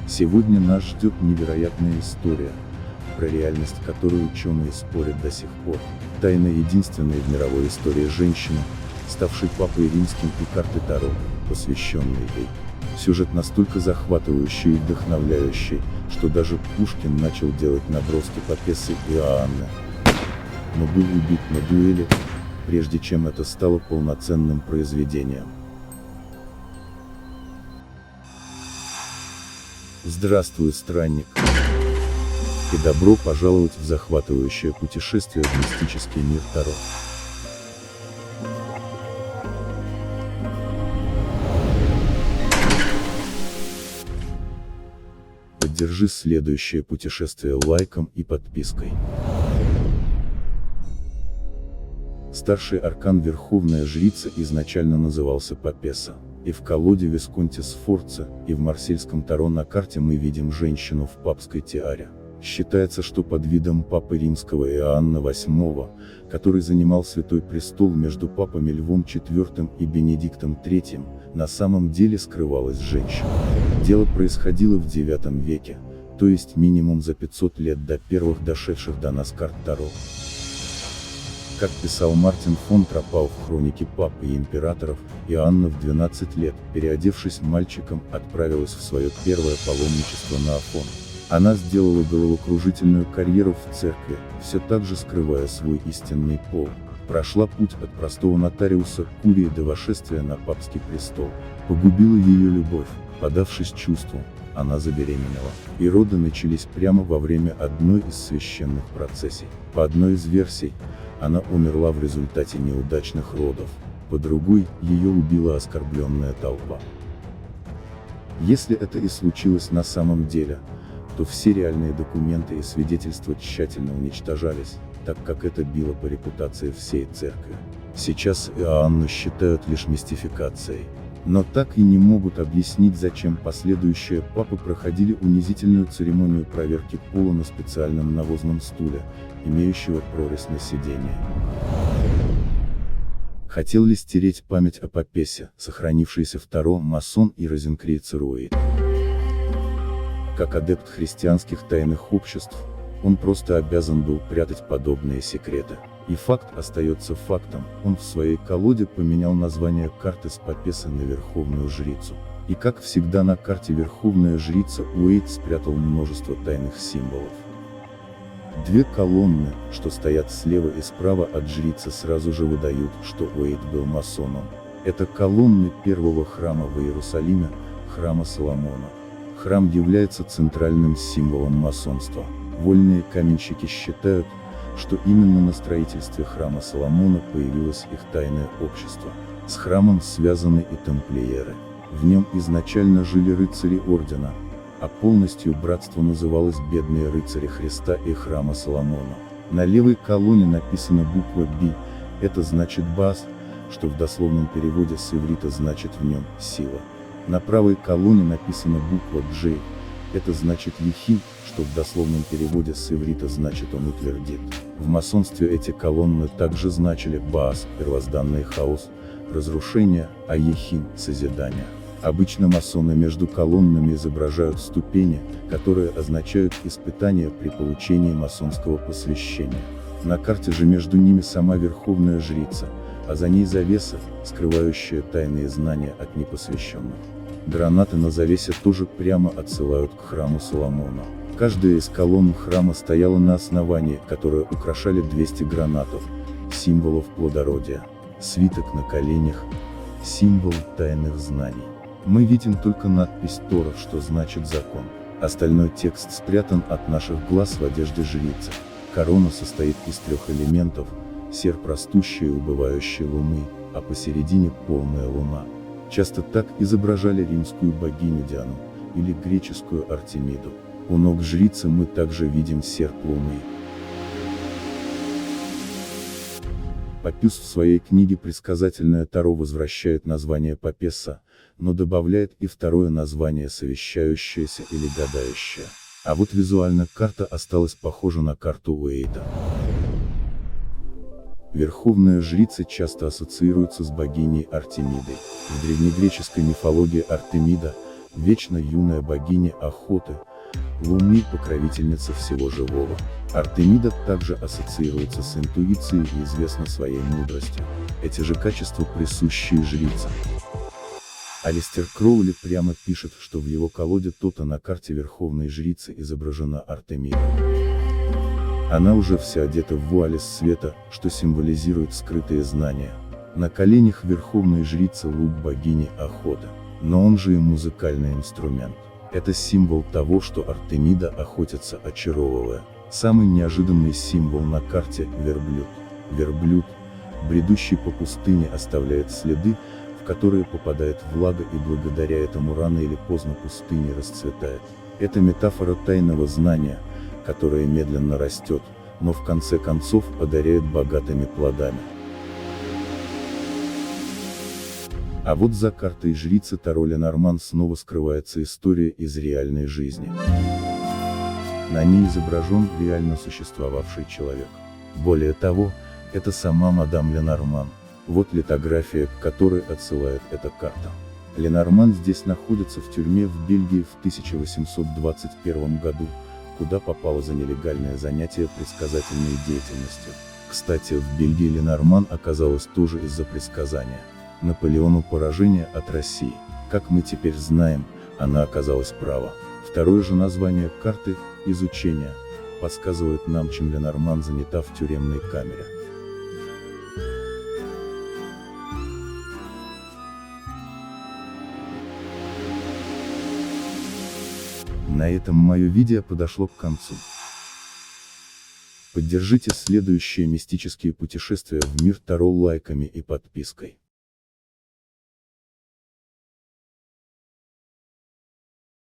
Сегодня нас ждет невероятная история, про реальность которой ученые спорят до сих пор. Тайна единственной в мировой истории женщины, ставшей папой римским, и карты Таро, посвященной ей. Сюжет настолько захватывающий и вдохновляющий, что даже Пушкин начал делать наброски по пьесе Иоанна, но был убит на дуэли, прежде чем это стало полноценным произведением. Здравствуй, странник! И добро пожаловать в захватывающее путешествие в мистический мир Таро. Поддержи следующее путешествие лайком и подпиской. Старший аркан Верховная Жрица изначально назывался Папесса. И в колоде Висконти Сфорца, и в марсельском Таро на карте мы видим женщину в папской тиаре. Считается, что под видом папы римского Иоанна VIII, который занимал Святой Престол между папами Львом IV и Бенедиктом III, на самом деле скрывалась женщина. Дело происходило в IX веке, то есть минимум за 500 лет до первых дошедших до нас карт Таро. Как писал Мартин фон Тропау в хронике пап и императоров, Иоанна в 12 лет, переодевшись мальчиком, отправилась в свое первое паломничество на Афон. Она сделала головокружительную карьеру в церкви, все так же скрывая свой истинный пол. Прошла путь от простого нотариуса Курии до восшествия на папский престол. Погубила ее любовь, подавшись чувству, она забеременела. И роды начались прямо во время одной из священных процессий. По одной из версий, она умерла в результате неудачных родов, по другой, ее убила оскорбленная толпа. Если это и случилось на самом деле, то все реальные документы и свидетельства тщательно уничтожались, так как это било по репутации всей церкви. Сейчас Иоанну считают лишь мистификацией, но так и не могут объяснить, зачем последующие папы проходили унизительную церемонию проверки пола на специальном навозном стуле, имеющего прорезь на сиденье. Хотел ли стереть память о Папессе, сохранившейся в Таро, масон и розенкрейцеруид? Как адепт христианских тайных обществ, он просто обязан был прятать подобные секреты. И факт остается фактом, он в своей колоде поменял название карты с Папессы на Верховную Жрицу. И как всегда на карте Верховная Жрица Уэйт спрятал множество тайных символов. Две колонны, что стоят слева и справа от жрицы, сразу же выдают, что Уэйт был масоном. Это колонны первого храма в Иерусалиме, храма Соломона. Храм является центральным символом масонства. Вольные каменщики считают, что именно на строительстве храма Соломона появилось их тайное общество. С храмом связаны и тамплиеры. В нем изначально жили рыцари ордена, а полностью братство называлось «Бедные рыцари Христа и храма Соломона». На левой колонне написана буква «Б», это значит «бас», что в дословном переводе с иврита значит «в нем сила». На правой колонне написана буква «Джей», это значит «Ехим», что в дословном переводе с иврита значит «он утвердит». В масонстве эти колонны также значили «Баас» — первозданный хаос, разрушение, а «Ехим» — созидание. Обычно масоны между колоннами изображают ступени, которые означают испытания при получении масонского посвящения. На карте же между ними сама Верховная Жрица, а за ней завеса, скрывающая тайные знания от непосвященных. Гранаты на завесе тоже прямо отсылают к храму Соломона. Каждая из колонн храма стояла на основании, которое украшали 200 гранатов, символов плодородия. Свиток на коленях, символ тайных знаний. Мы видим только надпись Тора, что значит закон. Остальной текст спрятан от наших глаз в одежде жрицы. Корона состоит из 3 элементов: серп растущей и убывающей луны, а посередине полная луна. Часто так изображали римскую богиню Диану, или греческую Артемиду. У ног жрицы мы также видим серп луны. Папюс в своей книге «Предсказательное Таро» возвращает название Папесса, но добавляет и второе название «совещающееся» или «гадающее». А вот визуально карта осталась похожа на карту Уэйта. Верховная Жрица часто ассоциируется с богиней Артемидой. В древнегреческой мифологии Артемида, вечно юная богиня охоты, луны покровительница всего живого. Артемида также ассоциируется с интуицией и известна своей мудростью. Эти же качества присущи и жрице. Алистер Кроули прямо пишет, что в его колоде Тота на карте Верховной Жрицы изображена Артемида. Она уже вся одета в вуаль света, что символизирует скрытые знания. На коленях Верховной Жрицы лук богини охоты, но он же и музыкальный инструмент. Это символ того, что Артемида охотится, очаровывая. Самый неожиданный символ на карте – верблюд. Верблюд, бредущий по пустыне, оставляет следы, в которые попадает влага, и благодаря этому рано или поздно пустыня расцветает. Это метафора тайного знания, которое медленно растет, но в конце концов одаряет богатыми плодами. А вот за картой жрицы Таро Ленорман снова скрывается история из реальной жизни. На ней изображен реально существовавший человек. Более того, это сама мадам Ленорман. Вот литография, к которой отсылает эта карта. Ленорман здесь находится в тюрьме в Бельгии в 1821 году, куда попала за нелегальное занятие предсказательной деятельностью. Кстати, в Бельгии Ленорман оказалась тоже из-за предсказания Наполеону поражения от России. Как мы теперь знаем, она оказалась права. Второе же название карты «Изучение» подсказывает нам, чем Ленорман занята в тюремной камере. На этом мое видео подошло к концу. Поддержите следующие мистические путешествия в мир Таро лайками и подпиской.